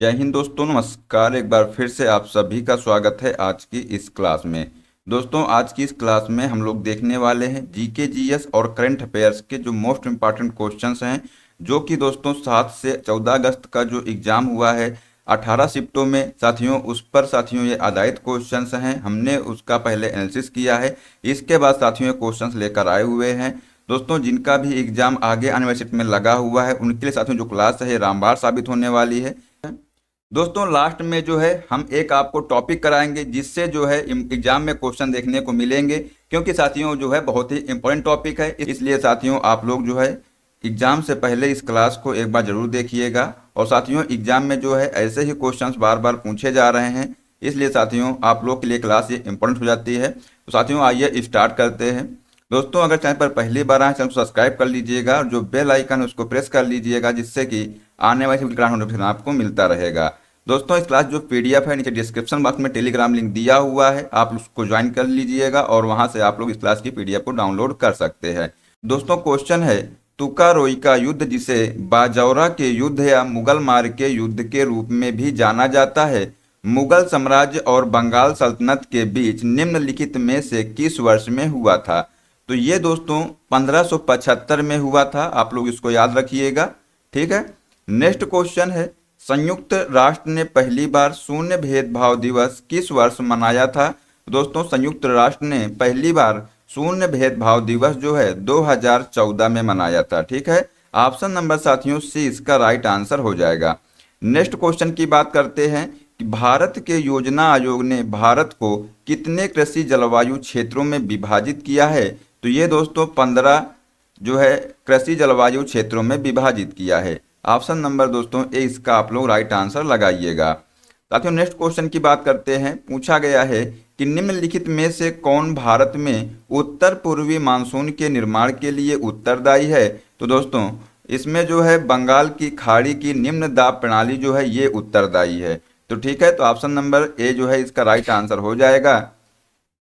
जय हिंद दोस्तों, नमस्कार। एक बार फिर से आप सभी का स्वागत है आज की इस क्लास में। दोस्तों, आज की इस क्लास में हम लोग देखने वाले हैं जीके जीएस और करंट अफेयर्स के जो मोस्ट इम्पॉर्टेंट क्वेश्चंस हैं, जो कि दोस्तों 7 से 14 अगस्त का जो एग्ज़ाम हुआ है 18 शिफ्टों में साथियों, उस पर साथियों ये आधारित क्वेश्चंस हैं। हमने उसका पहले एनालिसिस किया है। इसके बाद साथियों ये क्वेश्चंस लेकर आए हुए हैं। दोस्तों, जिनका भी एग्जाम आगे आने वाले शिफ्ट में लगा हुआ है उनके लिए साथियों जो क्लास है रामबाण साबित होने वाली है। दोस्तों, लास्ट में जो है हम एक आपको टॉपिक कराएंगे जिससे जो है एग्जाम में क्वेश्चन देखने को मिलेंगे, क्योंकि साथियों जो है बहुत ही इंपॉर्टेंट टॉपिक है। इसलिए साथियों आप लोग जो है एग्जाम से पहले इस क्लास को एक बार जरूर देखिएगा। और साथियों एग्जाम में जो है ऐसे ही क्वेश्चंस बार बार पूछे जा रहे हैं, इसलिए साथियों आप लोग के लिए क्लास ये इंपॉर्टेंट हो जाती है। तो साथियों आइए स्टार्ट करते हैं। दोस्तों, अगर चैनल पर पहली बार आए चैनल को सब्सक्राइब कर लीजिएगा और जो बेल आइकन है उसको प्रेस कर लीजिएगा, जिससे कि आने वाली क्लास नोटिफिकेशन आपको मिलता रहेगा। दोस्तों, इस क्लास जो पीडीएफ है नीचे डिस्क्रिप्शन बॉक्स में टेलीग्राम लिंक दिया हुआ है, आप उसको ज्वाइन कर लीजिएगा और वहां से आप लोग इस क्लास की पीडीएफ को डाउनलोड कर सकते हैं। दोस्तों, क्वेश्चन है तुकारोई का युद्ध, जिसे बाजौरा के युद्ध या मुगल मार्ग के युद्ध के रूप में भी जाना जाता है, मुगल साम्राज्य और बंगाल सल्तनत के बीच निम्नलिखित में से किस वर्ष में हुआ था? तो ये दोस्तों 1575 में हुआ था। आप लोग इसको याद रखिएगा, ठीक है। नेक्स्ट क्वेश्चन है संयुक्त राष्ट्र ने पहली बार शून्य भेदभाव दिवस किस वर्ष मनाया था? दोस्तों, संयुक्त राष्ट्र ने पहली बार शून्य भेदभाव दिवस जो है 2014 में मनाया था, ठीक है। ऑप्शन नंबर साथियों सी इसका राइट आंसर हो जाएगा। नेक्स्ट क्वेश्चन की बात करते हैं कि भारत के योजना आयोग ने भारत को कितने कृषि जलवायु क्षेत्रों में विभाजित किया है? तो ये दोस्तों 15 जो है कृषि जलवायु क्षेत्रों में विभाजित किया है। ऑप्शन नंबर दोस्तों ए इसका आप लोग राइट आंसर लगाइएगा। साथियों, नेक्स्ट क्वेश्चन की बात करते हैं। पूछा गया है कि निम्नलिखित में से कौन भारत में उत्तर पूर्वी मानसून के निर्माण के लिए उत्तरदायी है? तो दोस्तों इसमें जो है बंगाल की खाड़ी की निम्न दाब प्रणाली जो है ये उत्तरदायी है। तो ठीक है, तो ऑप्शन नंबर ए जो है इसका राइट आंसर हो जाएगा।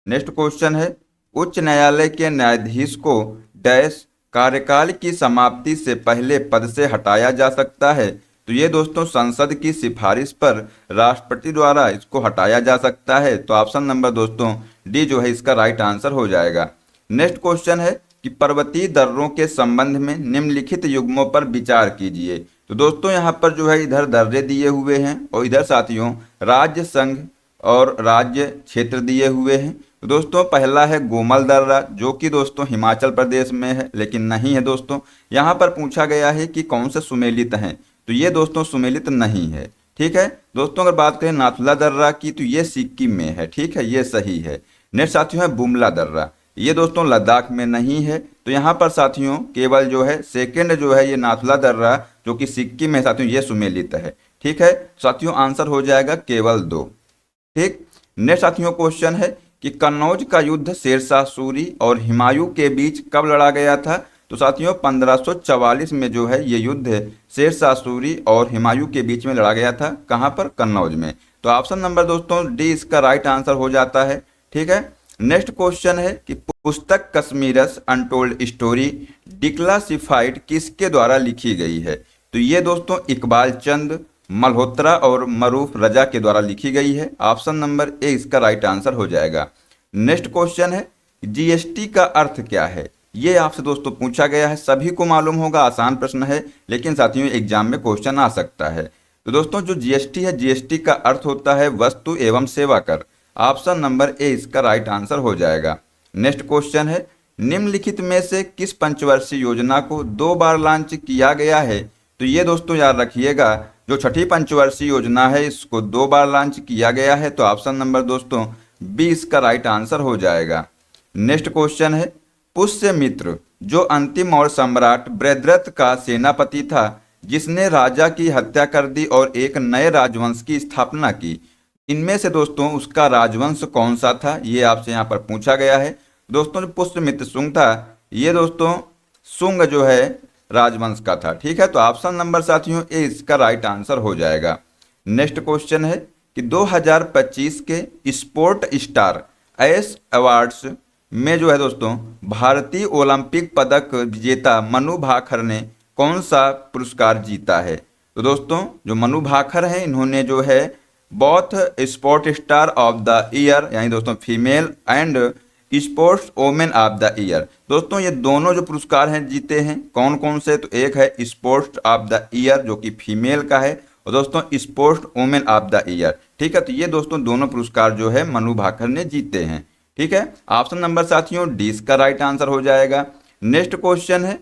नेक्स्ट क्वेश्चन है उच्च न्यायालय के न्यायाधीश को डैश कार्यकाल की समाप्ति से पहले पद से हटाया जा सकता है? तो ये दोस्तों संसद की सिफारिश पर राष्ट्रपति द्वारा इसको हटाया जा सकता है। तो ऑप्शन नंबर दोस्तों डी जो है इसका राइट आंसर हो जाएगा। नेक्स्ट क्वेश्चन है कि पर्वतीय दर्रों के संबंध में निम्नलिखित युग्मों पर विचार कीजिए। तो दोस्तों यहाँ पर जो है इधर दर्रे दिए हुए हैं और इधर साथियों राज्य संघ और राज्य क्षेत्र दिए हुए हैं। तो दोस्तों पहला है गोमल दर्रा, जो कि दोस्तों हिमाचल प्रदेश में है, लेकिन नहीं है दोस्तों। यहाँ पर पूछा गया है कि कौन से सुमेलित हैं, तो ये दोस्तों सुमेलित नहीं है, ठीक है। दोस्तों अगर बात करें नाथुला दर्रा की, तो ये सिक्किम में है, ठीक है, ये सही है। नेक्स्ट साथियों है बुमला दर्रा, ये दोस्तों लद्दाख में नहीं है। तो यहाँ पर साथियों केवल जो है सेकेंड जो है ये नाथुला दर्रा, जो कि सिक्किम में साथियों ये सुमेलित है, ठीक है। साथियों आंसर हो जाएगा केवल 2, ठीक। नेक्स्ट साथियों क्वेश्चन है कि कन्नौज का युद्ध शेरशाह सूरी और हुमायूं के बीच कब लड़ा गया था? तो साथियों 1544 में जो है ये युद्ध शेरशाह सूरी और हुमायूं के बीच में लड़ा गया था। कहाँ पर? कन्नौज में। तो ऑप्शन नंबर दोस्तों डी इसका राइट आंसर हो जाता है, ठीक है। नेक्स्ट क्वेश्चन है कि पुस्तक कश्मीरस अनटोल्ड स्टोरी डिक्लासिफाइड किसके द्वारा लिखी गई है? तो ये दोस्तों इकबाल चंद मल्होत्रा और मरूफ रजा के द्वारा लिखी गई है। ऑप्शन नंबर ए इसका राइट आंसर हो जाएगा। नेक्स्ट क्वेश्चन है जीएसटी का अर्थ क्या है? ये आपसे दोस्तों पूछा गया है, सभी को मालूम होगा, आसान प्रश्न है, लेकिन साथियों एग्जाम में क्वेश्चन आ सकता है। तो दोस्तों जो जीएसटी है, जीएसटी का अर्थ होता है वस्तु एवं सेवा कर। ऑप्शन नंबर ए इसका राइट आंसर हो जाएगा। नेक्स्ट क्वेश्चन है निम्नलिखित में से किस पंचवर्षीय योजना को 2 बार लॉन्च किया गया है? तो ये दोस्तों याद रखिएगा, जो छठी पंचवर्षीय योजना है इसको 2 बार लॉन्च किया गया है। तो ऑप्शन नंबर दोस्तों बी इसका राइट आंसर हो जाएगा। नेक्स्ट क्वेश्चन है पुष्यमित्र जो अंतिम और सम्राट बृहद्रथ का सेनापति था, जिसने राजा की हत्या कर दी और एक नए राजवंश की स्थापना की, इनमें से दोस्तों उसका राजवंश कौन सा था? ये आपसे यहाँ पर पूछा गया है। दोस्तों जो पुष्यमित्र शुंग था, ये दोस्तों शुंग जो है राजवंश का था, ठीक है। तो ऑप्शन नंबर साथियों ए इसका राइट आंसर हो जाएगा। नेक्स्ट क्वेश्चन है कि 2025 के स्पोर्ट स्टार एस अवार्ड्स में जो है दोस्तों भारतीय ओलंपिक पदक विजेता मनु भाकर ने कौन सा पुरस्कार जीता है? तो दोस्तों जो मनु भाकर हैं, इन्होंने जो है both sport star of the year यानी दोस्तों female and sports women of the year, दोस्तों ये दोनों जो पुरस्कार हैं जीते हैं। कौन कौन से? तो एक है स्पोर्ट्स ऑफ द ईयर जो कि फीमेल का है, और दोस्तों sports women of the year. ठीक है, तो ये दोस्तों दोनों पुरस्कार जो है मनु भाकर ने जीते हैं। ठीक है, ऑप्शन नंबर साथियों डी इसका राइट आंसर हो जाएगा। नेक्स्ट क्वेश्चन है,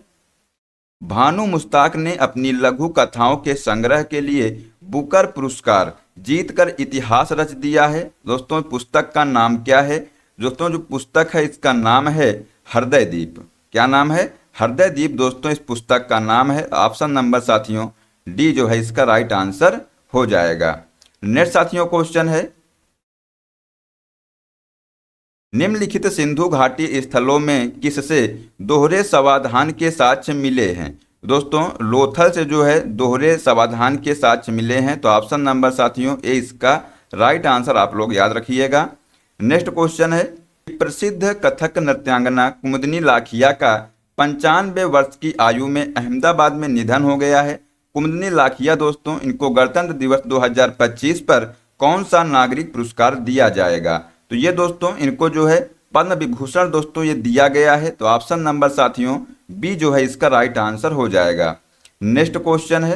भानु मुश्ताक ने अपनी लघु कथाओं के संग्रह के लिए बुकर पुरस्कार जीतकर इतिहास रच दिया है। दोस्तों पुस्तक का नाम क्या है? दोस्तों जो पुस्तक है इसका नाम है हृदय दीप। क्या नाम है? हृदय दीप दोस्तों इस पुस्तक का नाम है। ऑप्शन नंबर साथियों डी जो है इसका राइट आंसर हो जाएगा। नेक्स्ट साथियों क्वेश्चन है, निम्नलिखित सिंधु घाटी स्थलों में किससे दोहरे समाधान के साक्ष्य मिले हैं? दोस्तों लोथल से जो है दोहरे समाधान के साक्ष्य मिले हैं। तो ऑप्शन नंबर साथियों ए इसका राइट आंसर आप लोग याद रखिएगा। नेक्स्ट क्वेश्चन है, प्रसिद्ध कथक नृत्यांगना कुमुदनी लाखिया का 95 वर्ष की आयु में अहमदाबाद में निधन हो गया है। कुमुदनी लाखिया दोस्तों इनको गणतंत्र दिवस 2025 पर कौन सा नागरिक पुरस्कार दिया जाएगा? तो ये दोस्तों इनको जो है पद्म विभूषण दोस्तों ये दिया गया है। तो ऑप्शन नंबर साथियों बी जो है इसका राइट आंसर हो जाएगा। नेक्स्ट क्वेश्चन है,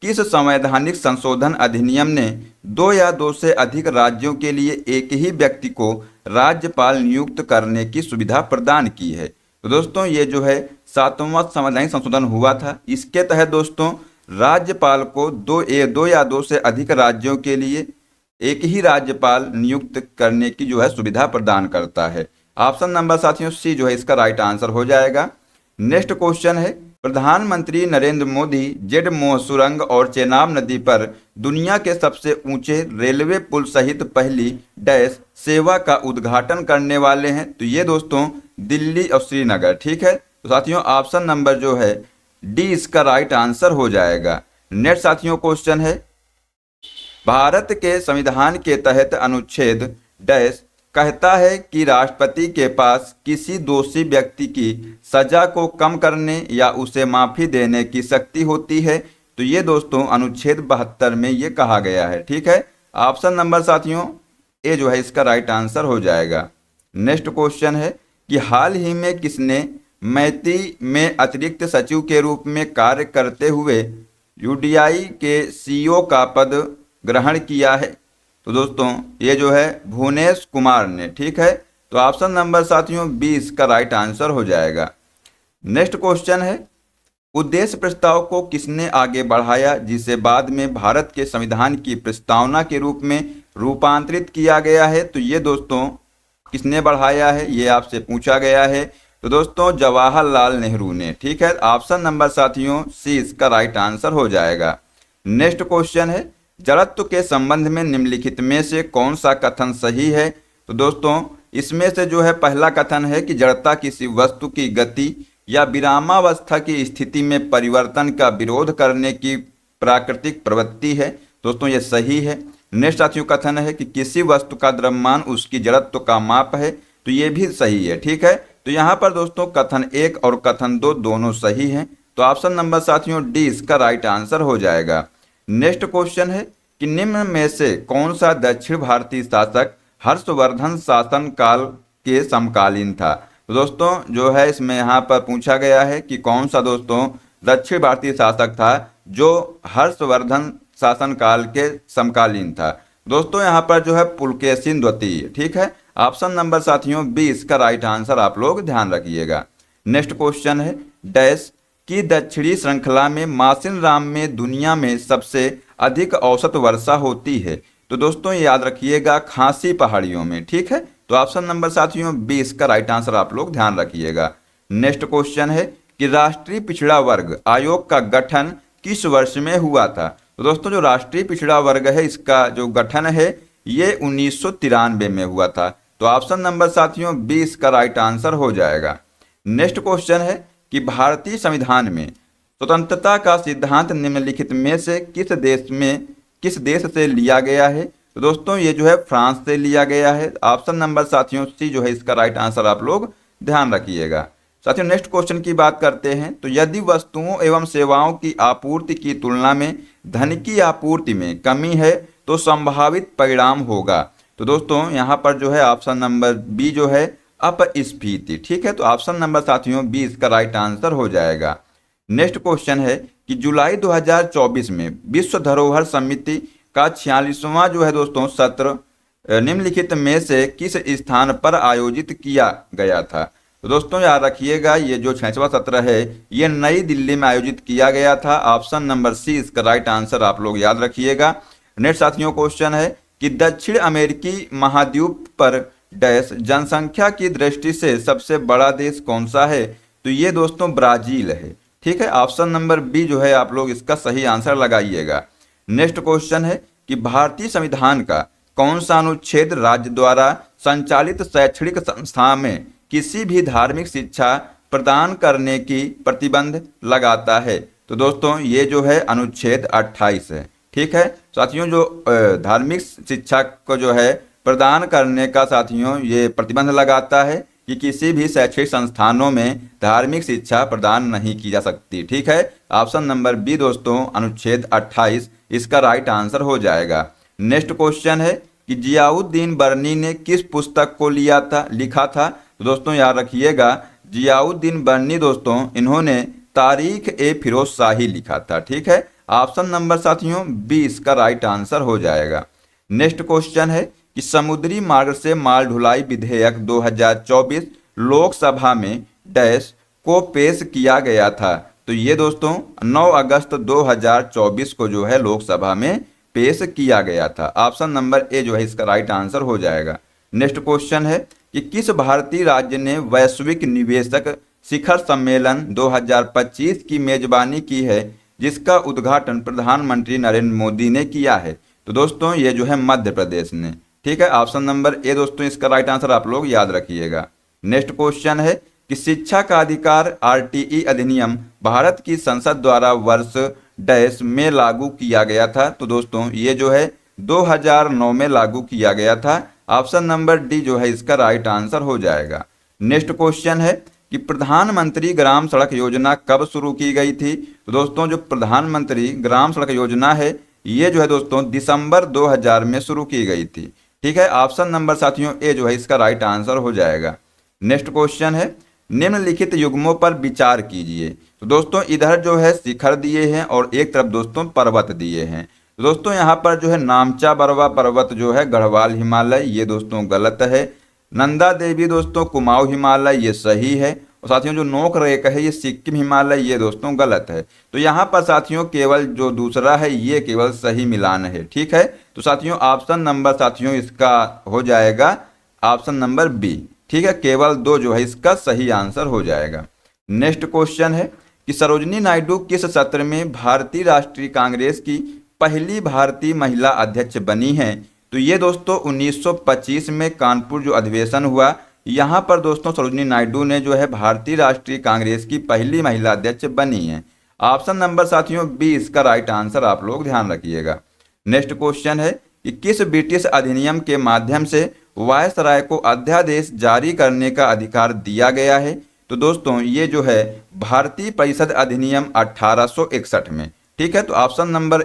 किस संवैधानिक संशोधन अधिनियम ने 2 या 2 से अधिक राज्यों के लिए एक ही व्यक्ति को राज्यपाल नियुक्त करने की सुविधा प्रदान की है? तो दोस्तों ये जो है 7वां संवैधानिक संशोधन हुआ था। इसके तहत दोस्तों राज्यपाल को 2 या 2 से अधिक राज्यों के लिए एक ही राज्यपाल नियुक्त करने की जो है सुविधा प्रदान करता है। ऑप्शन नंबर साथियों सी जो है इसका राइट आंसर हो जाएगा। नेक्स्ट क्वेश्चन है, प्रधानमंत्री नरेंद्र मोदी जेड मोह सुरंग और चेनाब नदी पर दुनिया के सबसे ऊंचे रेलवे पुल सहित पहली डैश सेवा का उद्घाटन करने वाले हैं। तो ये दोस्तों दिल्ली और श्रीनगर। ठीक है, तो साथियों ऑप्शन नंबर जो है डी इसका राइट आंसर हो जाएगा। नेक्स्ट साथियों क्वेश्चन है, भारत के संविधान के तहत अनुच्छेद डैश कहता है कि राष्ट्रपति के पास किसी दोषी व्यक्ति की सजा को कम करने या उसे माफी देने की शक्ति होती है। तो ये दोस्तों अनुच्छेद 72 में ये कहा गया है। ठीक है, ऑप्शन नंबर साथियों ए जो है इसका राइट आंसर हो जाएगा। नेक्स्ट क्वेश्चन है कि हाल ही में किसने मैती में अतिरिक्त सचिव के रूप में कार्य करते हुए यूडीआई के सीईओ का पद ग्रहण किया है? तो दोस्तों ये जो है भुवनेश कुमार ने। ठीक है, तो ऑप्शन नंबर साथियों 20 का राइट आंसर हो जाएगा। नेक्स्ट क्वेश्चन है, उद्देश्य प्रस्ताव को किसने आगे बढ़ाया जिसे बाद में भारत के संविधान की प्रस्तावना के रूप में रूपांतरित किया गया है? तो ये दोस्तों किसने बढ़ाया है ये आपसे पूछा गया है। तो दोस्तों जवाहरलाल नेहरू ने। ठीक है, ऑप्शन नंबर साथियों सी इसका राइट आंसर हो जाएगा। नेक्स्ट क्वेश्चन है, जड़त्व के संबंध में निम्नलिखित में से कौन सा कथन सही है? तो दोस्तों इसमें से जो है पहला कथन है कि जड़ता किसी वस्तु की गति या विरामावस्था की स्थिति में परिवर्तन का विरोध करने की प्राकृतिक प्रवृत्ति है। दोस्तों ये सही है। नेक्स्ट साथियों कथन है कि किसी वस्तु का द्रव्यमान उसकी जड़त्व का माप है। तो ये भी सही है। ठीक है, तो यहाँ पर दोस्तों कथन 1 और कथन 2 दोनों सही हैं। तो ऑप्शन नंबर साथियों डी इसका राइट आंसर हो जाएगा। नेक्स्ट क्वेश्चन है कि निम्न में से कौन सा दक्षिण भारतीय शासक हर्षवर्धन शासन काल के समकालीन था? तो दोस्तों जो है इसमें यहाँ पर पूछा गया है कि कौन सा दोस्तों दक्षिण भारतीय शासक था जो हर्षवर्धन शासन काल के समकालीन था? दोस्तों यहाँ पर जो है पुलकेशिन द्वितीय। ठीक है, ऑप्शन नंबर साथियों 20 का राइट आंसर आप लोग ध्यान रखिएगा। नेक्स्ट क्वेश्चन है, डैश की दक्षिणी श्रृंखला में मासिन राम में दुनिया में सबसे अधिक औसत वर्षा होती है? तो दोस्तों याद रखिएगा खासी पहाड़ियों में। ठीक है, तो ऑप्शन नंबर साथियों 20 का राइट आंसर आप लोग ध्यान रखिएगा। नेक्स्ट क्वेश्चन है कि राष्ट्रीय पिछड़ा वर्ग आयोग का गठन किस वर्ष में हुआ था? तो दोस्तों जो राष्ट्रीय पिछड़ा वर्ग है इसका जो गठन है ये 1993 में हुआ था। तो ऑप्शन नंबर साथियों 20 का राइट आंसर हो जाएगा। नेक्स्ट क्वेश्चन है कि भारतीय संविधान में स्वतंत्रता का सिद्धांत निम्नलिखित में से किस देश से लिया गया है? तो दोस्तों ये जो है फ्रांस से लिया गया है। ऑप्शन नंबर साथियों सी जो है इसका राइट आंसर आप लोग ध्यान रखिएगा। साथियों नेक्स्ट क्वेश्चन की बात करते हैं। तो यदि वस्तुओं एवं सेवाओं की आपूर्ति की तुलना में धन की आपूर्ति में कमी है तो संभावित परिणाम होगा। तो दोस्तों यहाँ पर जो है ऑप्शन नंबर बी जो है अपस्फीति। ठीक है, तो ऑप्शन नंबर साथियों बी इसका राइट आंसर हो जाएगा। नेक्स्ट क्वेश्चन है कि जुलाई 2024 में विश्व धरोहर समिति का 46वां जो है दोस्तों सत्र निम्नलिखित में से किस स्थान पर आयोजित किया गया था। तो दोस्तों याद रखिएगा ये जो 46वां सत्र है ये नई दिल्ली में आयोजित किया गया था। ऑप्शन नंबर सी इसका राइट आंसर आप लोग याद रखिएगा। नेक्स्ट साथियों क्वेश्चन है कि दक्षिण अमेरिकी महाद्वीप पर डैश जनसंख्या की दृष्टि से सबसे बड़ा देश कौन सा है। तो ये दोस्तों ब्राजील है। ठीक है, ऑप्शन नंबर बी जो है आप लोग इसका सही आंसर लगाइएगा। नेक्स्ट क्वेश्चन है कि भारतीय संविधान का कौन सा अनुच्छेद राज्य द्वारा संचालित शैक्षणिक संस्था में किसी भी धार्मिक शिक्षा प्रदान करने की प्रतिबंध लगाता है। तो दोस्तों ये जो है अनुच्छेद 28 है। ठीक है साथियों, जो धार्मिक शिक्षा को जो है प्रदान करने का साथियों ये प्रतिबंध लगाता है कि किसी भी शैक्षणिक संस्थानों में धार्मिक शिक्षा प्रदान नहीं की जा सकती। ठीक है, ऑप्शन नंबर बी दोस्तों अनुच्छेद 28 इसका राइट आंसर हो जाएगा। नेक्स्ट क्वेश्चन है कि जियाउद्दीन बर्नी ने किस पुस्तक को लिखा था। तो दोस्तों याद रखिएगा जियाउद्दीन बर्नी दोस्तों इन्होंने तारीख ए फिरोज शाही लिखा था। ठीक है, ऑप्शन नंबर साथियों बी इसका राइट आंसर हो जाएगा। नेक्स्ट क्वेश्चन है कि समुद्री मार्ग से माल ढुलाई विधेयक 2024 लोकसभा में डैश को पेश किया गया था। तो ये दोस्तों 9 अगस्त 2024 को जो है लोकसभा में पेश किया गया था। ऑप्शन नंबर ए जो है इसका राइट आंसर हो जाएगा। नेक्स्ट क्वेश्चन है कि किस भारतीय राज्य ने वैश्विक निवेशक शिखर सम्मेलन 2025 की मेजबानी की है जिसका उद्घाटन प्रधानमंत्री नरेंद्र मोदी ने किया है। तो दोस्तों ये जो है मध्य प्रदेश ने। ठीक है, ऑप्शन नंबर ए दोस्तों इसका राइट आंसर आप लोग याद रखिएगा। नेक्स्ट क्वेश्चन है कि शिक्षा का अधिकार आरटीई अधिनियम भारत की संसद द्वारा वर्ष डैश में लागू किया गया था। तो दोस्तों ये जो है 2009 में लागू किया गया था। ऑप्शन नंबर डी जो है इसका राइट आंसर हो जाएगा। नेक्स्ट क्वेश्चन है कि प्रधानमंत्री ग्राम सड़क योजना कब शुरू की गई थी। तो दोस्तों जो प्रधानमंत्री ग्राम सड़क योजना है ये जो है दोस्तों दिसंबर 2000 में शुरू की गई थी। ठीक है, ऑप्शन नंबर साथियों ए जो है इसका राइट आंसर हो जाएगा। नेक्स्ट क्वेश्चन है निम्नलिखित युग्मों पर विचार कीजिए। तो दोस्तों इधर जो है शिखर दिए हैं और एक तरफ दोस्तों पर्वत दिए हैं। तो दोस्तों यहाँ पर जो है नामचा बरवा पर्वत जो है गढ़वाल हिमालय ये दोस्तों गलत है। नंदा देवी दोस्तों कुमाऊं हिमालय ये सही है। और साथियों जो नोक रेक है ये सिक्किम हिमालय ये दोस्तों गलत है। तो यहाँ पर साथियों केवल जो दूसरा है ये केवल सही मिलान है। ठीक है, तो साथियों ऑप्शन नंबर साथियों इसका हो जाएगा ऑप्शन नंबर बी। ठीक है, केवल 2 जो है इसका सही आंसर हो जाएगा। नेक्स्ट क्वेश्चन है कि सरोजिनी नायडू किस सत्र में भारतीय राष्ट्रीय कांग्रेस की पहली भारतीय महिला अध्यक्ष बनी हैं। तो ये दोस्तों 1925 में कानपुर जो अधिवेशन हुआ यहाँ पर दोस्तों सरोजिनी नायडू ने जो है भारतीय राष्ट्रीय कांग्रेस की पहली महिला अध्यक्ष बनी है। ऑप्शन नंबर साथियों बी इसका राइट आंसर आप लोग ध्यान रखिएगा। नेक्स्ट क्वेश्चन है कि किस ब्रिटिश अधिनियम के माध्यम से वायसराय को अध्यादेश जारी करने का अधिकार दिया गया है। तो दोस्तों ये जो है भारतीय परिषद अधिनियम 1861 में। ठीक है, तो ऑप्शन नंबर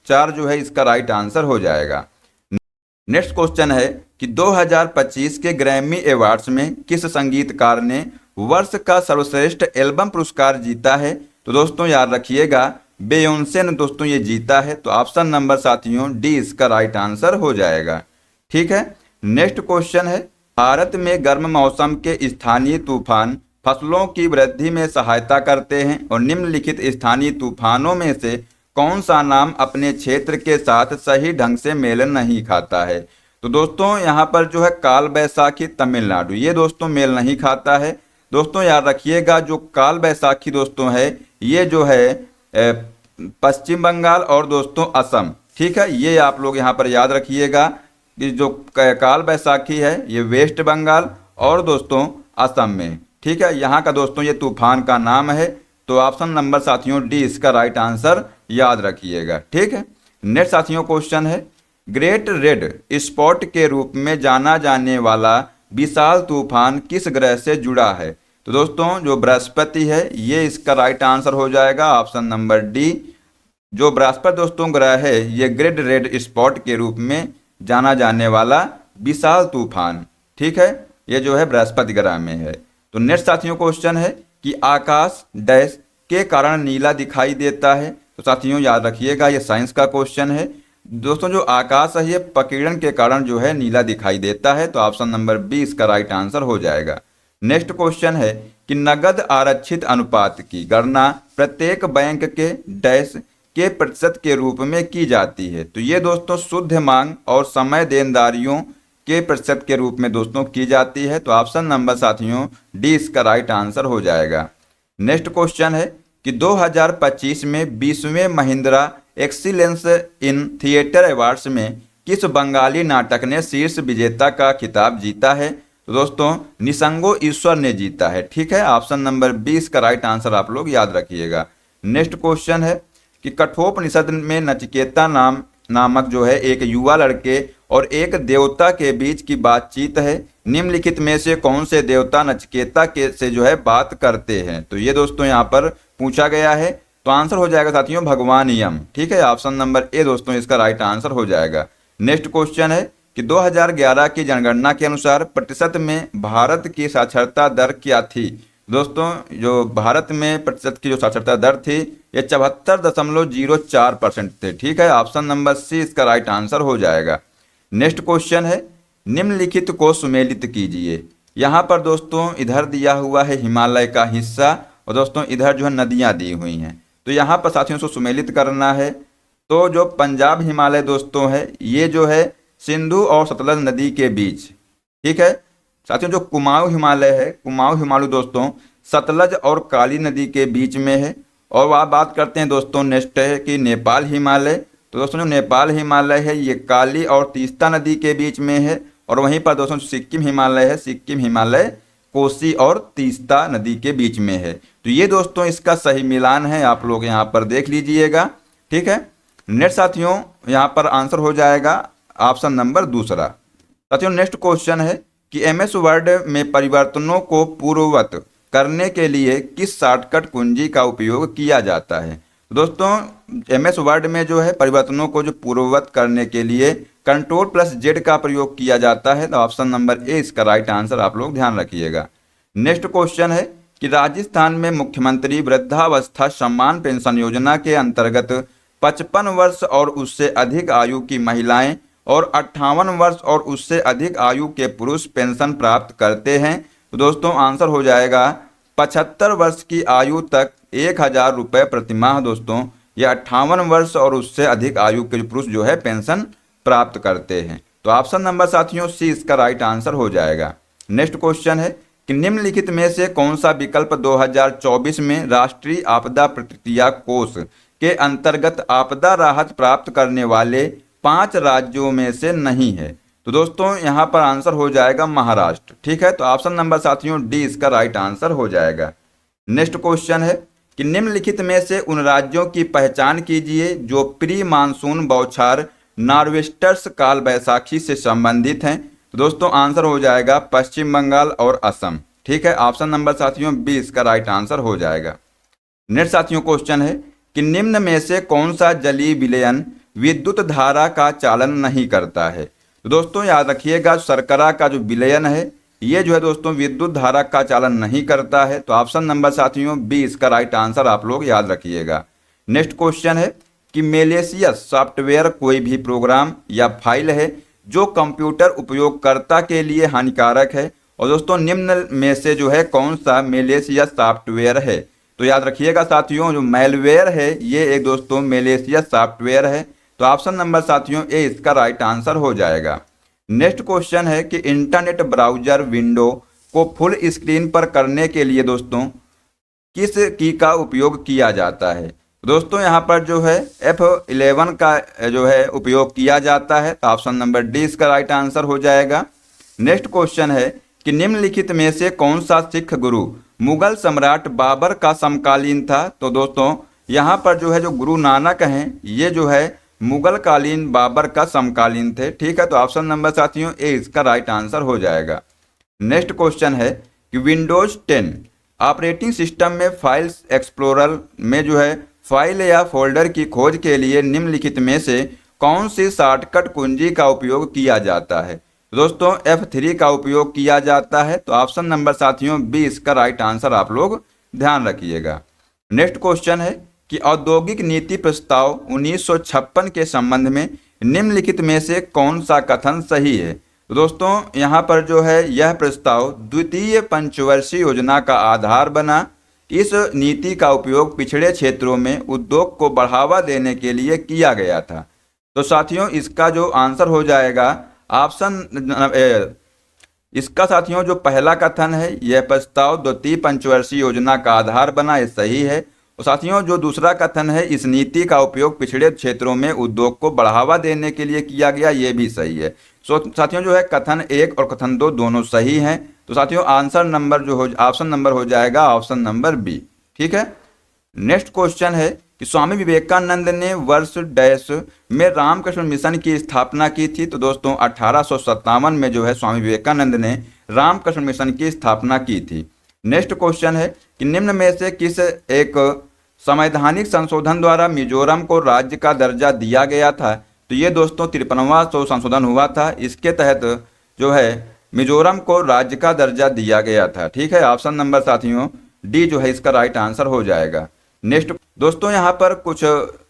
4 जो है इसका राइट आंसर हो जाएगा। नेक्स्ट क्वेश्चन है कि 2025 के ग्रैमी अवार्ड्स में किस संगीतकार ने वर्ष का सर्वश्रेष्ठ एल्बम पुरस्कार जीता है। तो दोस्तों याद रखिएगा बेयोंसे ने दोस्तों ये जीता है। तो ऑप्शन नंबर साथियों डी इसका राइट आंसर हो जाएगा। ठीक है, नेक्स्ट क्वेश्चन है भारत में गर्म मौसम के स्थानीय तूफान फसलों की वृद्धि में सहायता करते हैं और निम्नलिखित स्थानीय तूफानों में से कौन सा नाम अपने क्षेत्र के साथ सही ढंग से मेल नहीं खाता है। तो दोस्तों यहाँ पर जो है काल बैसाखी तमिलनाडु ये दोस्तों मेल नहीं खाता है। दोस्तों याद रखिएगा जो काल बैसाखी दोस्तों है ये जो है पश्चिम बंगाल और दोस्तों असम। ठीक है, ये आप लोग यहाँ पर याद रखिएगा कि जो काल बैसाखी है ये वेस्ट बंगाल और दोस्तों असम में। ठीक है, यहाँ का दोस्तों ये तूफान का नाम है। तो ऑप्शन नंबर साथियों डी इसका राइट आंसर याद रखिएगा। ठीक है, नेक्स्ट साथियों क्वेश्चन है ग्रेट रेड स्पॉट के रूप में जाना जाने वाला विशाल तूफान किस ग्रह से जुड़ा है। तो दोस्तों जो बृहस्पति है ये इसका राइट आंसर हो जाएगा, ऑप्शन नंबर डी। जो बृहस्पति दोस्तों ग्रह है ये ग्रेट रेड स्पॉट के रूप में जाना जाने वाला विशाल तूफान, ठीक है, ये जो है बृहस्पति ग्रह में है। तो नेक्स्ट साथियों क्वेश्चन है कि आकाश डैश के कारण नीला दिखाई देता है। तो साथियों याद रखिएगा ये साइंस का क्वेश्चन है। दोस्तों जो आकाश है ये प्रकीर्णन के कारण जो है नीला दिखाई देता है, तो ऑप्शन नंबर बी इसका राइट आंसर हो जाएगा। नेक्स्ट क्वेश्चन है कि नगद आरक्षित अनुपात की गणना प्रत्येक बैंक के डैश के प्रतिशत के रूप में की जाती है। तो ये दोस्तों शुद्ध मांग और समय देनदारियों के प्रतिशत के रूप में दोस्तों की जाती है, तो ऑप्शन नंबर साथियों डी इसका राइट आंसर हो जाएगा। नेक्स्ट क्वेश्चन है कि 2025 में 20वें Mahindra excellence in theatre awards में किस बंगाली नाटक ने शीर्ष विजेता का खिताब जीता है। तो दोस्तों निसंगो ईश्वर ने जीता है, ठीक है, ऑप्शन नंबर 20 का राइट आंसर आप लोग याद रखिएगा। नेक्स्ट क्वेश्चन है कि कठोपनिषद में नचिकेता नामक जो है एक युवा लड़के और एक देवता के बीच की बातचीत है। निम्नलिखित में से कौन से देवता नचिकेता के से जो है बात करते हैं। तो ये दोस्तों यहाँ पर पूछा गया है, तो आंसर हो जाएगा साथियों भगवान यम, ठीक है, ऑप्शन नंबर ए दोस्तों इसका राइट आंसर हो जाएगा। नेक्स्ट क्वेश्चन है कि 2011 की जनगणना के अनुसार प्रतिशत में भारत की साक्षरता दर क्या थी। दोस्तों जो भारत में प्रतिशत की जो साक्षरता दर थी ये 74.04% थे, ठीक है, ऑप्शन नंबर सी इसका राइट आंसर हो जाएगा। नेक्स्ट क्वेश्चन है निम्नलिखित को सुमेलित कीजिए। यहाँ पर दोस्तों इधर दिया हुआ है हिमालय का हिस्सा और दोस्तों इधर जो है नदियाँ दी हुई हैं, तो यहाँ पर साथियों से सुमेलित करना है। तो जो पंजाब हिमालय दोस्तों है ये जो है सिंधु और सतलज नदी के बीच, ठीक है साथियों। जो कुमाऊं हिमालय है, कुमाऊं हिमालय दोस्तों सतलज और काली नदी के बीच में है। और आप बात करते हैं दोस्तों नेक्स्ट है कि नेपाल हिमालय। तो दोस्तों जो नेपाल हिमालय है ये काली और तीस्ता नदी के बीच में है। और वहीं पर दोस्तों सिक्किम हिमालय है, सिक्किम हिमालय कोसी और तीस्ता नदी के बीच में है। तो ये दोस्तों इसका सही मिलान है, आप लोग यहाँ पर देख लीजिएगा, ठीक है। नेक्स्ट साथियों यहाँ पर आंसर हो जाएगा ऑप्शन नंबर दूसरा। साथियों नेक्स्ट क्वेश्चन है कि एमएस वर्ड में परिवर्तनों को पूर्ववत करने के लिए किस शॉर्टकट कुंजी का उपयोग किया जाता है। तो दोस्तों एमएस वर्ड में जो है परिवर्तनों को जो पूर्ववत करने के लिए Ctrl+Z का प्रयोग किया जाता है, तो ऑप्शन नंबर ए इसका राइट आंसर आप लोग ध्यान रखिएगा। नेक्स्ट क्वेश्चन है कि राजस्थान में मुख्यमंत्री वृद्धावस्था सम्मान पेंशन योजना के अंतर्गत 55 वर्ष और उससे अधिक आयु की महिलाएं और 58 वर्ष और उससे अधिक आयु के पुरुष पेंशन प्राप्त करते हैं। तो दोस्तों आंसर हो जाएगा 75 वर्ष की आयु तक 1000 रुपये प्रतिमाह दोस्तों, या 58 वर्ष और उससे अधिक आयु के पुरुष जो है पेंशन प्राप्त करते हैं। तो ऑप्शन नंबर साथियों सी इसका राइट आंसर हो जाएगा। नेक्स्ट क्वेश्चन है कि निम्नलिखित में से कौन सा विकल्प 2024 में राष्ट्रीय आपदा प्रतिक्रिया कोष के अंतर्गत आपदा राहत प्राप्त करने वाले 5 राज्यों में से नहीं है। तो दोस्तों यहाँ पर आंसर हो जाएगा महाराष्ट्र, ठीक है, तो ऑप्शन नंबर साथियों डी इसका राइट आंसर हो जाएगा। नेक्स्ट क्वेश्चन है कि निम्नलिखित में से उन राज्यों की पहचान कीजिए जो प्री मानसून बौछार नॉर्वेस्टर्स काल बैसाखी से संबंधित हैं। तो दोस्तों आंसर हो जाएगा पश्चिम बंगाल और असम, ठीक है, ऑप्शन नंबर साथियों बी इसका राइट आंसर हो जाएगा। नेक्स्ट साथियों क्वेश्चन है कि निम्न में से कौन सा जलीय विलयन विद्युत धारा का चालन नहीं करता है। तो दोस्तों याद रखिएगा शर्करा का जो विलयन है ये जो है दोस्तों विद्युत धारा का चालन नहीं करता है, तो ऑप्शन नंबर साथियों बी इसका राइट आंसर आप लोग याद रखिएगा। नेक्स्ट क्वेश्चन है कि मेलेशियस सॉफ्टवेयर कोई भी प्रोग्राम या फाइल है जो कंप्यूटर उपयोगकर्ता के लिए हानिकारक है। और दोस्तों निम्न में से जो है कौन सा मेलेशियस सॉफ्टवेयर है। तो याद रखिएगा साथियों जो मेलवेयर है ये एक दोस्तों मेलेशियस सॉफ्टवेयर है, तो ऑप्शन नंबर साथियों ए इसका राइट आंसर हो जाएगा। नेक्स्ट क्वेश्चन है कि इंटरनेट ब्राउजर विंडो को फुल स्क्रीन पर करने के लिए दोस्तों किस की का उपयोग किया जाता है। दोस्तों यहाँ पर जो है F11 का जो है उपयोग किया जाता है, तो ऑप्शन नंबर डी इसका राइट आंसर हो जाएगा। नेक्स्ट क्वेश्चन है कि निम्नलिखित में से कौन सा सिख गुरु मुगल सम्राट बाबर का समकालीन था। तो दोस्तों यहाँ पर जो है जो गुरु नानक हैं ये जो है मुगल कालीन बाबर का समकालीन थे, ठीक है, तो ऑप्शन नंबर साथियों ए इसका राइट आंसर हो जाएगा। नेक्स्ट क्वेश्चन है कि विंडोज 10 ऑपरेटिंग सिस्टम में फाइल्स एक्सप्लोरर में जो है फाइल या फोल्डर की खोज के लिए निम्नलिखित में से कौन सी शॉर्टकट कुंजी का उपयोग किया जाता है? तो दोस्तों F3 का उपयोग किया जाता है। तो ऑप्शन नंबर साथियों बी इसका राइट आंसर आप लोग ध्यान रखिएगा। नेक्स्ट क्वेश्चन है कि औद्योगिक नीति प्रस्ताव 1956 के संबंध में निम्नलिखित में से कौन सा कथन सही है? तो दोस्तों यहाँ पर जो है यह प्रस्ताव द्वितीय पंचवर्षीय योजना का आधार बना। इस नीति का उपयोग पिछड़े क्षेत्रों में उद्योग को बढ़ावा देने के लिए किया गया था। तो साथियों इसका जो आंसर हो जाएगा ऑप्शन इसका साथियों जो पहला कथन है यह प्रस्ताव द्वितीय पंचवर्षीय योजना का आधार बना, ये सही है। और साथियों जो दूसरा कथन है इस नीति का उपयोग पिछड़े क्षेत्रों में उद्योग को बढ़ावा देने के लिए किया गया, ये भी सही है। साथियों जो है कथन 1 और कथन 2 दोनों सही हैं। तो साथियों आंसर नंबर जो हो ऑप्शन नंबर हो जाएगा ऑप्शन नंबर बी। ठीक है। नेक्स्ट क्वेश्चन है कि स्वामी विवेकानंद ने वर्ष डैश में रामकृष्ण मिशन की स्थापना की थी? तो दोस्तों 1857 में जो है स्वामी विवेकानंद ने रामकृष्ण मिशन की स्थापना की थी। नेक्स्ट क्वेश्चन है कि निम्न में से किस एक संवैधानिक संशोधन द्वारा मिजोरम को राज्य का दर्जा दिया गया था? तो ये दोस्तों 53वां संशोधन हुआ था। इसके तहत जो है मिजोरम को राज्य का दर्जा दिया गया था। ठीक है। ऑप्शन नंबर साथियों डी जो है इसका राइट आंसर हो जाएगा। नेक्स्ट दोस्तों यहाँ पर कुछ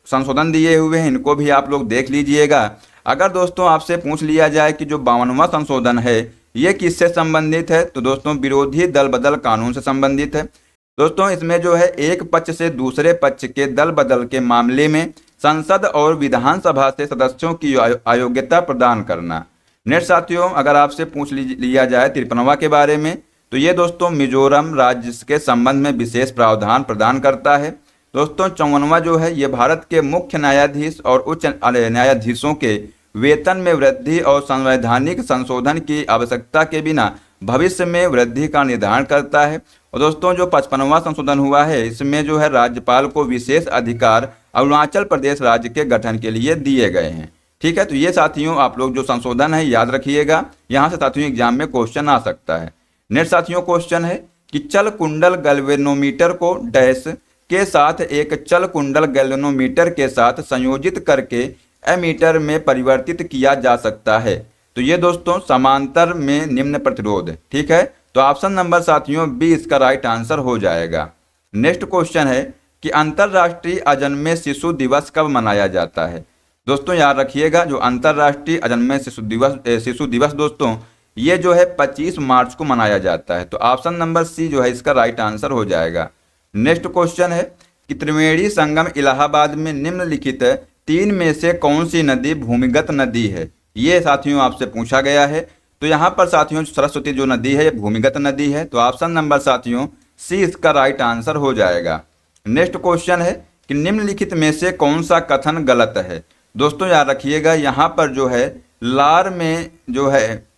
संशोधन दिए हुए हैं, इनको भी आप लोग देख लीजिएगा। अगर दोस्तों आपसे पूछ लिया जाए कि जो 52वां संशोधन है ये किससे संबंधित है? तो दोस्तों विरोधी दल बदल कानून से संबंधित है। दोस्तों इसमें जो है एक पक्ष से दूसरे पक्ष के दल बदल के मामले में संसद और विधानसभा से सदस्यों की अयोग्यता प्रदान करना। नेक्स्ट साथियों अगर आपसे पूछ लिया जाए 53वां के बारे में तो ये दोस्तों मिजोरम राज्य के संबंध में विशेष प्रावधान प्रदान करता है। दोस्तों 54वां जो है ये भारत के मुख्य न्यायाधीश और उच्च न्यायाधीशों के वेतन में वृद्धि और संवैधानिक संशोधन की आवश्यकता के बिना भविष्य में वृद्धि का निर्धारण करता है। और दोस्तों जो 55वां संशोधन हुआ है इसमें जो है राज्यपाल को विशेष अधिकार अरुणाचल प्रदेश राज्य के गठन के लिए दिए गए हैं। ठीक है। तो ये साथियों आप लोग जो संशोधन है याद रखिएगा, यहाँ से साथियों एग्जाम में क्वेश्चन आ सकता है। नेक्स्ट साथियों क्वेश्चन है कि चल कुंडल गैल्वेनोमीटर को डैश के साथ एक चल कुंडल गैल्वेनोमीटर के साथ संयोजित करके एमीटर में परिवर्तित किया जा सकता है? तो ये दोस्तों समांतर में निम्न प्रतिरोध। ठीक है। तो ऑप्शन नंबर साथियों बी इसका राइट आंसर हो जाएगा। नेक्स्ट क्वेश्चन है कि अंतर्राष्ट्रीय अजन्मे शिशु दिवस कब मनाया जाता है? दोस्तों याद रखिएगा जो अंतर्राष्ट्रीय अजन्मे शिशु दिवस दोस्तों ये जो है 25 मार्च को मनाया जाता है। तो ऑप्शन नंबर सी जो है इसका राइट आंसर हो जाएगा। नेक्स्ट क्वेश्चन है कि त्रिवेणी संगम इलाहाबाद में निम्नलिखित 3 में से कौन सी नदी भूमिगत नदी है? ये साथियों आपसे पूछा गया है। तो यहाँ पर साथियों सरस्वती जो नदी है ये भूमिगत नदी है। तो ऑप्शन नंबर साथियों सी इसका राइट आंसर हो जाएगा। नेक्स्ट क्वेश्चन है कि निम्नलिखित में से कौन सा कथन गलत है? दोस्तों याद रखिएगा यहाँ पर जो है लार में जो है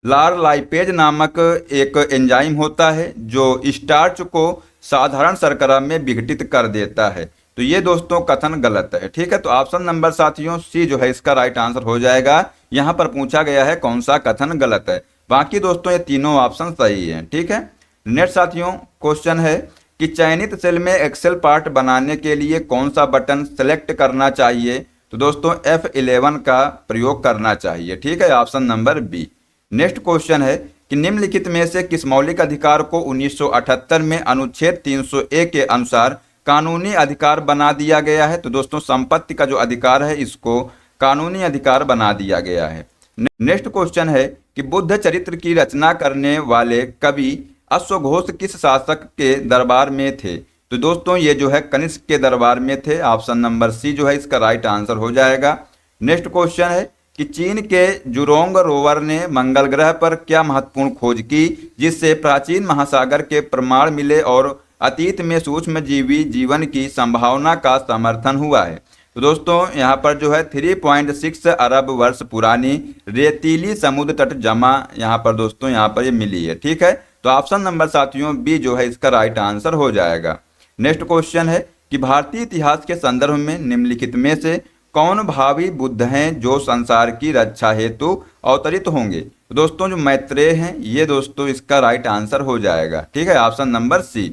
लार लाइपेज नामक एक एंजाइम होता है जो स्टार्च को साधारण शर्करा में विघटित कर देता है। तो ये दोस्तों कथन गलत है। ठीक है। तो ऑप्शन नंबर साथियों सी जो है इसका राइट आंसर हो जाएगा। यहाँ पर पूछा गया है कौन सा कथन गलत है, बाकी दोस्तों ये तीनों ऑप्शन सही हैं। ठीक है। नेक्स्ट साथियों क्वेश्चन है कि चयनित सेल में एक्सेल पार्ट बनाने के लिए कौन सा बटन सेलेक्ट करना चाहिए? तो दोस्तों F11 का प्रयोग करना चाहिए। ठीक है। Option number B. Next question है कि निम्नलिखित में से किस मौलिक अधिकार को 1978 में अनुच्छेद 300A के अनुसार कानूनी अधिकार बना दिया गया है? तो दोस्तों संपत्ति का जो अधिकार है इसको कानूनी अधिकार बना दिया गया है। नेक्स्ट क्वेश्चन है कि बुद्ध चरित्र की रचना करने वाले कवि अश्वघोष किस शासक के दरबार में थे? तो दोस्तों ये जो है कनिष्क के दरबार में थे। ऑप्शन नंबर सी जो है इसका राइट आंसर हो जाएगा। नेक्स्ट क्वेश्चन है कि चीन के जुरोंग रोवर ने मंगल ग्रह पर क्या महत्वपूर्ण खोज की जिससे प्राचीन महासागर के प्रमाण मिले और अतीत में सूक्ष्म जीवी जीवन की संभावना का समर्थन हुआ है? तो दोस्तों यहाँ पर जो है 3.6 अरब वर्ष पुरानी रेतीली समुद्र तट जमा यहाँ पर दोस्तों यहाँ पर ये मिली है। ठीक है। तो ऑप्शन नंबर साथियों बी जो है इसका राइट आंसर हो जाएगा। नेक्स्ट क्वेश्चन है कि भारतीय इतिहास के संदर्भ में निम्नलिखित में से कौन भावी बुद्ध हैं जो संसार की रक्षा हेतु अवतरित होंगे? तो दोस्तों जो मैत्रेय हैं ये दोस्तों इसका राइट आंसर हो जाएगा। ठीक है, option number C.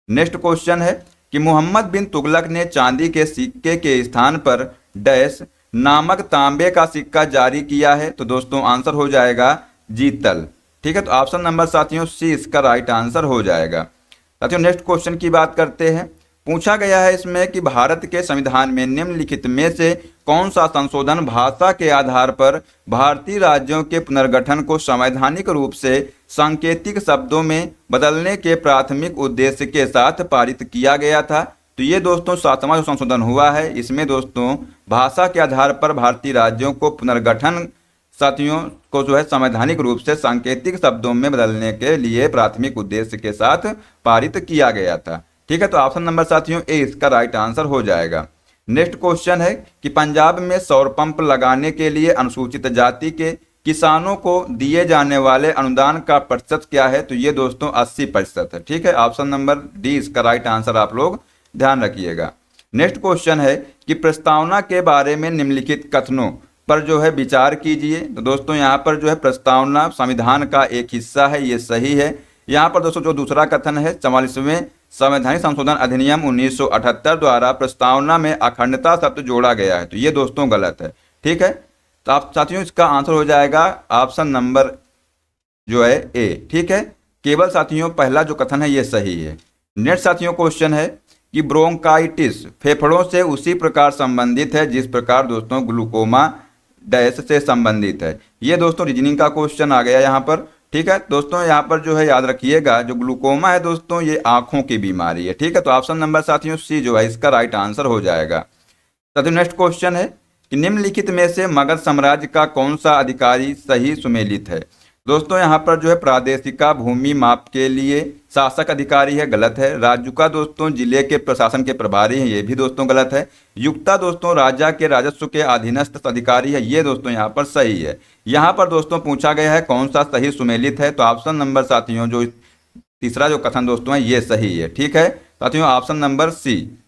Next question है कि मोहम्मद बिन तुगलक ने चांदी के सिक्के के स्थान पर डैश नामक तांबे का सिक्का जारी किया है? तो दोस्तों आंसर हो जाएगा जीतल। ठीक है, तो ऑप्शन नंबर साथियों सी इसका राइट आंसर हो जाएगा। साथियों नेक्स्ट क्वेश्चन की बात करते हैं। पूछा गया है इसमें कि भारत के संविधान में निम्नलिखित में से कौन सा संशोधन भाषा के आधार पर भारतीय राज्यों के पुनर्गठन को संवैधानिक रूप से सांकेतिक शब्दों में बदलने के प्राथमिक उद्देश्य के साथ पारित किया गया था? तो ये दोस्तों 7वां जो संशोधन हुआ है, इसमें दोस्तों भाषा के आधार पर भारतीय राज्यों को पुनर्गठन साथियों को जो है संवैधानिक रूप से सांकेतिक शब्दों में बदलने के लिए प्राथमिक उद्देश्य के साथ पारित किया गया था। ठीक है, तो ऑप्शन नंबर साथियों ए इसका राइट आंसर हो जाएगा। नेक्स्ट क्वेश्चन है कि पंजाब में सौर पंप लगाने के लिए अनुसूचित जाति के किसानों को दिए जाने वाले अनुदान का प्रतिशत क्या है? तो ये दोस्तों 80% है। ठीक है, ऑप्शन नंबर डी इसका राइट आंसर आप लोग ध्यान रखिएगा। नेक्स्ट क्वेश्चन है कि प्रस्तावना के बारे में निम्नलिखित कथनों पर जो है विचार कीजिए। तो दोस्तों यहाँ पर जो है प्रस्तावना संविधान का एक हिस्सा है, ये सही है। यहाँ पर दोस्तों जो दूसरा कथन है 44वें संवैधानिक संशोधन अधिनियम 1978 द्वारा प्रस्तावना में अखंडता शब्द जोड़ा गया है, तो ये दोस्तों गलत है। ठीक है, तो आप साथियों इसका आंसर हो जाएगा ऑप्शन नंबर जो है ए। ठीक है, केवल साथियों पहला जो कथन है ये सही है। नेक्स्ट साथियों क्वेश्चन है कि ब्रोंकाइटिस फेफड़ों से उसी प्रकार संबंधित है जिस प्रकार दोस्तों ग्लूकोमा डैश से संबंधित है। ये दोस्तों रीजनिंग का क्वेश्चन आ गया यहाँ पर। ठीक है दोस्तों, यहाँ पर जो है याद रखिएगा जो ग्लूकोमा है दोस्तों ये आंखों की बीमारी है। ठीक है, तो ऑप्शन नंबर साथियों सी जो है इसका राइट आंसर हो जाएगा। साथियों नेक्स्ट क्वेश्चन है कि निम्नलिखित में से मगध साम्राज्य का कौन सा अधिकारी सही सुमेलित है? दोस्तों यहाँ पर जो है प्रादेशिका भूमि माप के लिए शासक अधिकारी है, गलत है। राजुका दोस्तों जिले के प्रशासन के प्रभारी हैं, ये भी दोस्तों गलत है। युक्ता दोस्तों राजा के राजस्व के अधीनस्थ अधिकारी है, ये दोस्तों यहाँ पर सही है। यहाँ पर दोस्तों पूछा गया है कौन सा सही सुमेलित है, तो ऑप्शन नंबर साथियों जो तीसरा जो कथन दोस्तों है ये सही है। ठीक है साथियों, ऑप्शन नंबर सी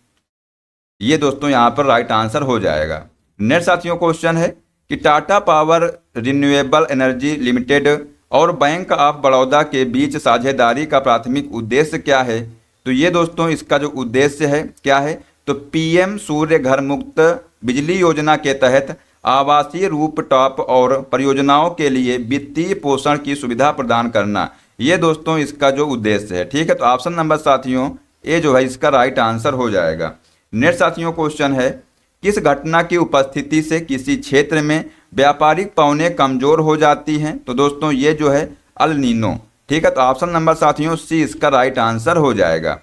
ये दोस्तों यहाँ पर राइट आंसर हो जाएगा। नेक्स्ट साथियों क्वेश्चन है कि Tata power renewable energy limited और बैंक ऑफ बड़ौदा के बीच साझेदारी का प्राथमिक उद्देश्य क्या है? तो ये दोस्तों इसका जो उद्देश्य है क्या है, तो पीएम सूर्य घर मुक्त बिजली योजना के तहत आवासीय रूफटॉप और परियोजनाओं के लिए वित्तीय पोषण की सुविधा प्रदान करना, ये दोस्तों इसका जो उद्देश्य है। ठीक है, तो ऑप्शन नंबर साथियों ए जो है इसका राइट आंसर हो जाएगा। नेक्स्ट साथियों क्वेश्चन है किस घटना की उपस्थिति से किसी क्षेत्र में व्यापारिक पौने कमजोर हो जाती हैं? तो दोस्तों ये जो है अल नीनो। ठीक है, तो ऑप्शन नंबर साथियों सी इसका राइट आंसर हो जाएगा।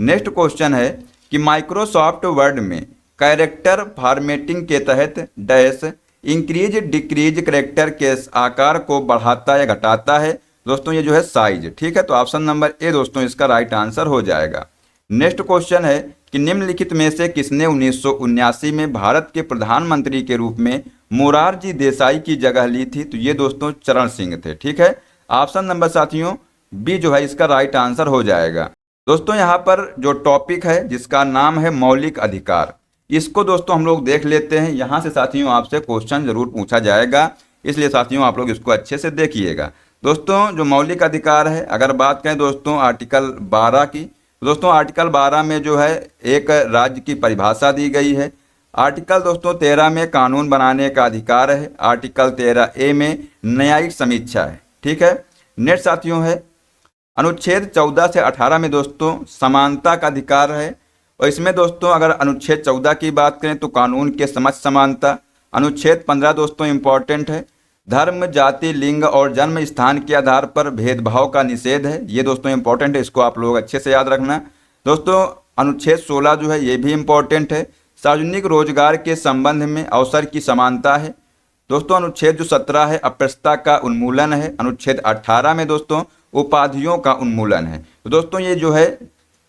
नेक्स्ट क्वेश्चन है कि माइक्रोसॉफ्ट वर्ड में कैरेक्टर फॉर्मेटिंग के तहत डैश इंक्रीज डिक्रीज कैरेक्टर के आकार को बढ़ाता या घटाता है? दोस्तों ये जो है साइज। ठीक है, तो ऑप्शन नंबर ए दोस्तों इसका राइट आंसर हो जाएगा। नेक्स्ट क्वेश्चन है कि निम्नलिखित में से किसने 1979 में भारत के प्रधानमंत्री के रूप में मोरारजी देसाई की जगह ली थी? तो ये दोस्तों चरण सिंह थे। ठीक है, ऑप्शन नंबर साथियों बी जो है इसका राइट आंसर हो जाएगा। दोस्तों यहाँ पर जो टॉपिक है जिसका नाम है मौलिक अधिकार, इसको दोस्तों हम लोग देख लेते हैं। यहाँ से साथियों आपसे क्वेश्चन जरूर पूछा जाएगा, इसलिए साथियों आप लोग इसको अच्छे से देखिएगा। दोस्तों जो मौलिक अधिकार है, अगर बात करें दोस्तों आर्टिकल 12 की, दोस्तों आर्टिकल 12 में जो है एक राज्य की परिभाषा दी गई है। आर्टिकल दोस्तों 13 में कानून बनाने का अधिकार है। आर्टिकल 13A में न्यायिक समीक्षा है। ठीक है, नेक्स्ट साथियों है अनुच्छेद 14 से 18 में दोस्तों समानता का अधिकार है। और इसमें दोस्तों अगर अनुच्छेद 14 की बात करें तो कानून के समक्ष समानता। अनुच्छेद 15 दोस्तों इंपॉर्टेंट है, धर्म जाति लिंग और जन्म स्थान के आधार पर भेदभाव का निषेध है, ये दोस्तों इंपॉर्टेंट है, इसको आप लोग अच्छे से याद रखना। दोस्तों अनुच्छेद 16 जो है ये भी इंपॉर्टेंट है, सार्वजनिक रोजगार के संबंध में अवसर की समानता है। दोस्तों अनुच्छेद जो 17 है अपृष्टता का उन्मूलन है। अनुच्छेद 18 में दोस्तों उपाधियों का उन्मूलन है। तो दोस्तों ये जो है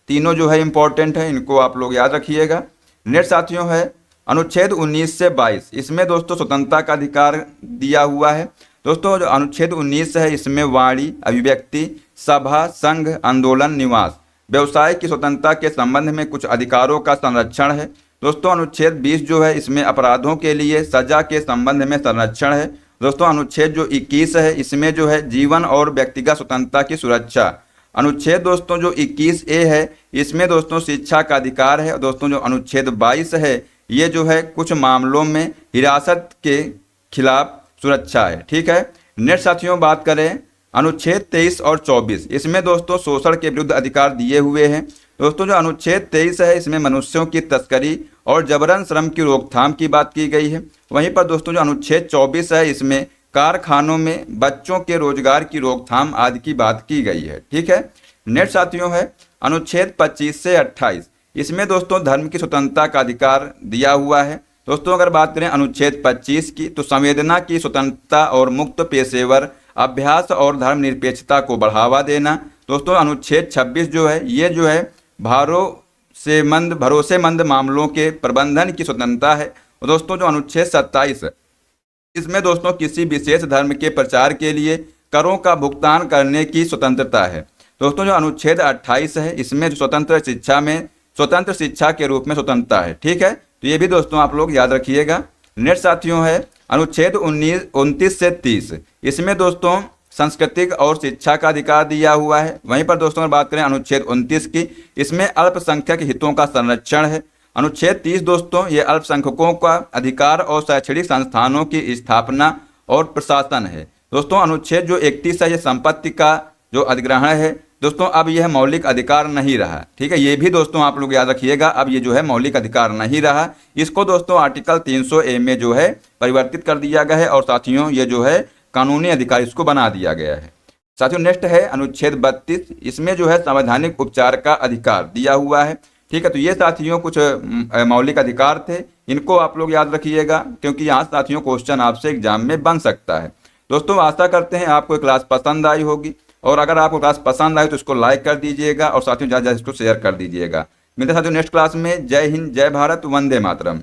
तीनों जो है इंपॉर्टेंट है, इनको आप लोग याद रखिएगा। नेक्स्ट साथियों है अनुच्छेद 19 से 22, इसमें दोस्तों स्वतंत्रता का अधिकार दिया हुआ है। दोस्तों जो अनुच्छेद 19 है इसमें वाणी अभिव्यक्ति सभा संघ आंदोलन निवास व्यवसाय की स्वतंत्रता के संबंध में कुछ अधिकारों का संरक्षण है। दोस्तों अनुच्छेद 20 जो है इसमें अपराधों के लिए सजा के संबंध में संरक्षण है। दोस्तों अनुच्छेद जो 21 है इसमें जो है जीवन और व्यक्तिगत स्वतंत्रता की सुरक्षा। अनुच्छेद दोस्तों जो 21A है इसमें दोस्तों शिक्षा का अधिकार है। दोस्तों जो अनुच्छेद 22 है ये जो है कुछ मामलों में हिरासत के खिलाफ सुरक्षा है। ठीक है। नेक्स्ट साथियों बात करें अनुच्छेद 23 और 24, इसमें दोस्तों शोषण के विरुद्ध अधिकार दिए हुए हैं। दोस्तों जो अनुच्छेद 23 है इसमें मनुष्यों की तस्करी और जबरन श्रम की रोकथाम की बात की गई है। वहीं पर दोस्तों जो अनुच्छेद 24 है इसमें कारखानों में बच्चों के रोजगार की रोकथाम आदि की बात की गई है। ठीक है। नेक्स्ट साथियों है अनुच्छेद 25 से 28, इसमें दोस्तों धर्म की स्वतंत्रता का अधिकार दिया हुआ है। दोस्तों अगर बात करें अनुच्छेद 25 की तो संवेदना की स्वतंत्रता और मुक्त पेशेवर अभ्यास और धर्मनिरपेक्षता को बढ़ावा देना। दोस्तों अनुच्छेद 26 जो है ये जो है भरोसेमंद मामलों के प्रबंधन की स्वतंत्रता है। और दोस्तों जो अनुच्छेद 27 है इसमें दोस्तों किसी विशेष धर्म के प्रचार के लिए करों का भुगतान करने की स्वतंत्रता है। दोस्तों जो अनुच्छेद 28 है इसमें स्वतंत्र शिक्षा के रूप में स्वतंत्रता है। ठीक है। तो ये भी दोस्तों आप लोग याद रखिएगा। नेक्स्ट साथियों है अनुच्छेद 29 से 30, इसमें दोस्तों सांस्कृतिक और शिक्षा का अधिकार दिया हुआ है। वहीं पर दोस्तों अगर बात करें अनुच्छेद 29 की, इसमें अल्पसंख्यक हितों का संरक्षण है। अनुच्छेद 30 दोस्तों ये अल्पसंख्यकों का अधिकार और शैक्षणिक संस्थानों की स्थापना और प्रशासन है। दोस्तों अनुच्छेद जो 31 है ये संपत्ति का जो अधिग्रहण है। दोस्तों अब यह मौलिक अधिकार नहीं रहा। ठीक है। ये भी दोस्तों आप लोग याद रखिएगा, अब ये जो है मौलिक अधिकार नहीं रहा। इसको दोस्तों आर्टिकल 300A में जो है परिवर्तित कर दिया गया है और साथियों ये जो है कानूनी अधिकार इसको बना दिया गया है। साथियों नेक्स्ट है अनुच्छेद 32, इसमें जो है संवैधानिक उपचार का अधिकार दिया हुआ है। ठीक है। तो ये साथियों कुछ मौलिक अधिकार थे, इनको आप लोग याद रखिएगा क्योंकि यहाँ साथियों क्वेश्चन आपसे एग्जाम में बन सकता है। दोस्तों आशा करते हैं आपको क्लास पसंद आई होगी, और अगर आपको क्लास पसंद आए तो इसको लाइक कर दीजिएगा और साथियों ज़्यादा इसको शेयर कर दीजिएगा। मिलते हैं साथियों नेक्स्ट क्लास में। जय हिंद, जय भारत, वंदे मातरम।